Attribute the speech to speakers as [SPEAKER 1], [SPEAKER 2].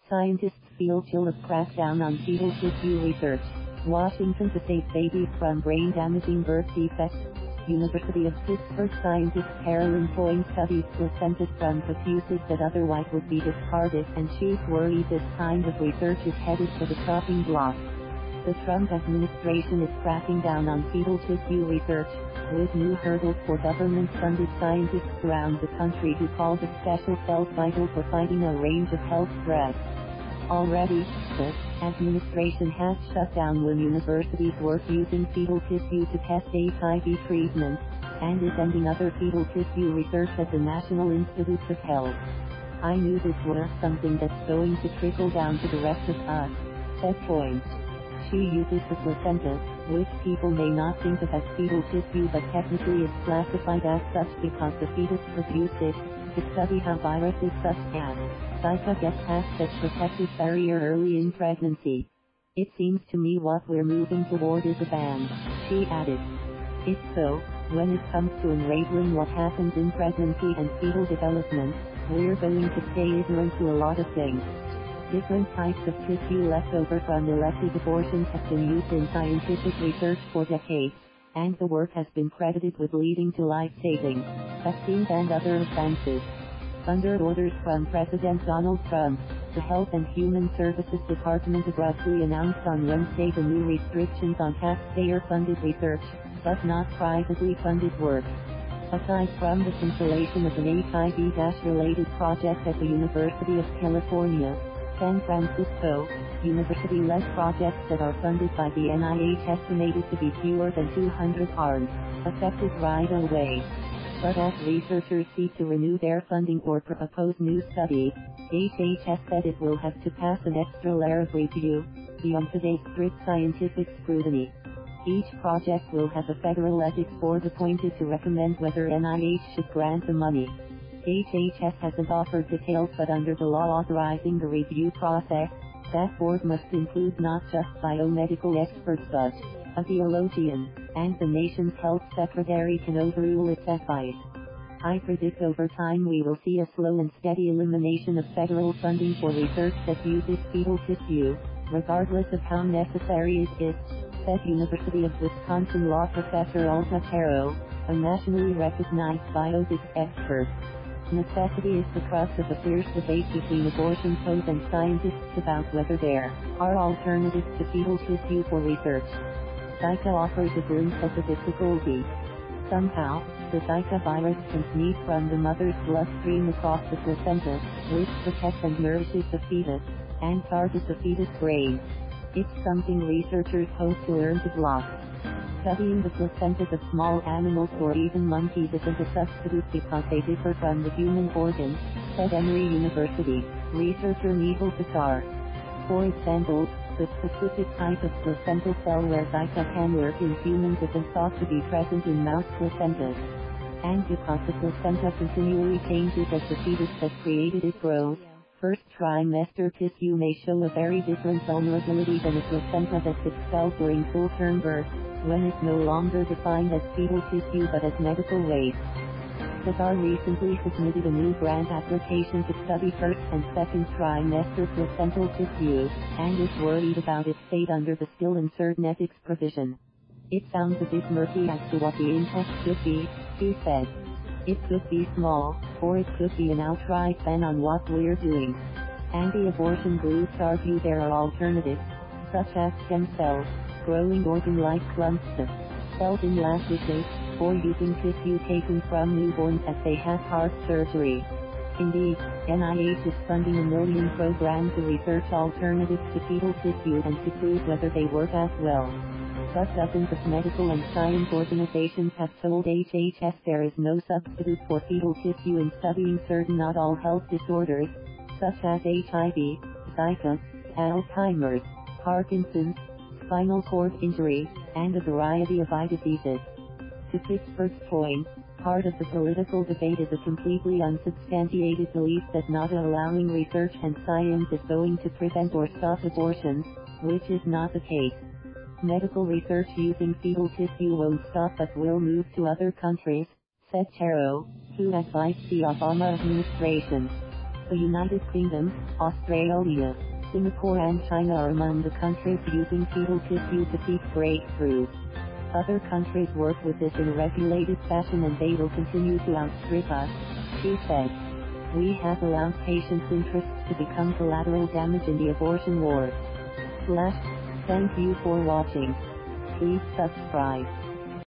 [SPEAKER 1] Scientists feel chill of crackdown on fetal tissue research. Washington to save babies from brain-damaging birth defects. University of Pittsburgh scientist Carolyn Coyne studies placentas from fetuses that otherwise would be discarded, and she's worried this kind of research is headed for the chopping block. The Trump administration is cracking down on fetal tissue research, with new hurdles for government-funded scientists around the country who call the special cells vital for fighting a range of health threats. Already, the administration has shut down when universities work using fetal tissue to test HIV treatment, and is ending other fetal tissue research at the National Institutes of Health. I knew this was something that's going to trickle down to the rest of us, said Coyne. She uses the placenta, which people may not think of as fetal tissue but technically is classified as such because the fetus produced it, to study how viruses such as Zika get past that protective barrier early in pregnancy. It seems to me what we're moving toward is a ban, she added. If so, when it comes to unraveling what happens in pregnancy and fetal development, we're going to stay ignorant to a lot of things. Different types of tissue left over from elective abortions have been used in scientific research for decades, and the work has been credited with leading to lifesaving vaccines and other advances. Under orders from President Donald Trump, the Health and Human Services Department abruptly announced on Wednesday the new restrictions on taxpayer-funded research, but not privately funded work. Aside from the cancellation of an HIV-related project at the University of California, San Francisco, university-led projects that are funded by the NIH estimated to be fewer than 200 aren't affected right away. But as researchers seek to renew their funding or propose new studies, HHS said it will have to pass an extra layer of review, beyond today's strict scientific scrutiny. Each project will have a federal ethics board appointed to recommend whether NIH should grant the money. HHS hasn't offered details, but under the law authorizing the review process, that board must include not just biomedical experts but a theologian, and the nation's health secretary can overrule its advice. I predict over time we will see a slow and steady elimination of federal funding for research that uses fetal tissue, regardless of how necessary it is, said University of Wisconsin law professor Alta Charo, a nationally recognized bioethics expert. Necessity is the crux of a fierce debate between abortion pros and scientists about whether there are alternatives to fetal tissue for research. Zika offers a glimpse of the difficulty. Somehow, the Zika virus can sneak from the mother's bloodstream across the placenta, which protects and nourishes the fetus, and targets the fetus brain. It's something researchers hope to learn to block. Studying the placentas of small animals or even monkeys isn't a substitute because they differ from the human organ, said Emory University researcher Mehul Suthar. For example, the specific type of placental cell where Zika can lurk in humans isn't thought to be present in mouse placentas. And because the placenta continually changes as the fetus that created it grows, first-trimester tissue may show a very different vulnerability than a placenta that's expelled during full-term birth, when it's no longer defined as fetal tissue but as medical waste. Suthar recently submitted a new grant application to study first and second-trimester placental tissue, and is worried about its fate under the still uncertain ethics provision. It sounds a bit murky as to what the impact should be, he said. It could be small, or it could be an outright ban on what we're doing. Anti-abortion groups argue there are alternatives, such as stem cells, growing organ-like clumps of cells in lattices, or using tissue taken from newborns as they have heart surgery. Indeed, NIH is funding $1 million program to research alternatives to fetal tissue and to prove whether they work as well. But dozens of medical and science organizations have told HHS there is no substitute for fetal tissue in studying certain not all health disorders, such as HIV, Zika, Alzheimer's, Parkinson's, spinal cord injury, and a variety of eye diseases. To Pittsburgh's point, part of the political debate is a completely unsubstantiated belief that not allowing research and science is going to prevent or stop abortions, which is not the case. Medical research using fetal tissue won't stop but will move to other countries, said Charo, who advised the Obama administration. The United Kingdom, Australia, Singapore and China are among the countries using fetal tissue to seek breakthroughs. Other countries work with this in a regulated fashion and they will continue to outstrip us, she said. We have allowed patients' interests to become collateral damage in the abortion war. Thank you for watching. Please subscribe.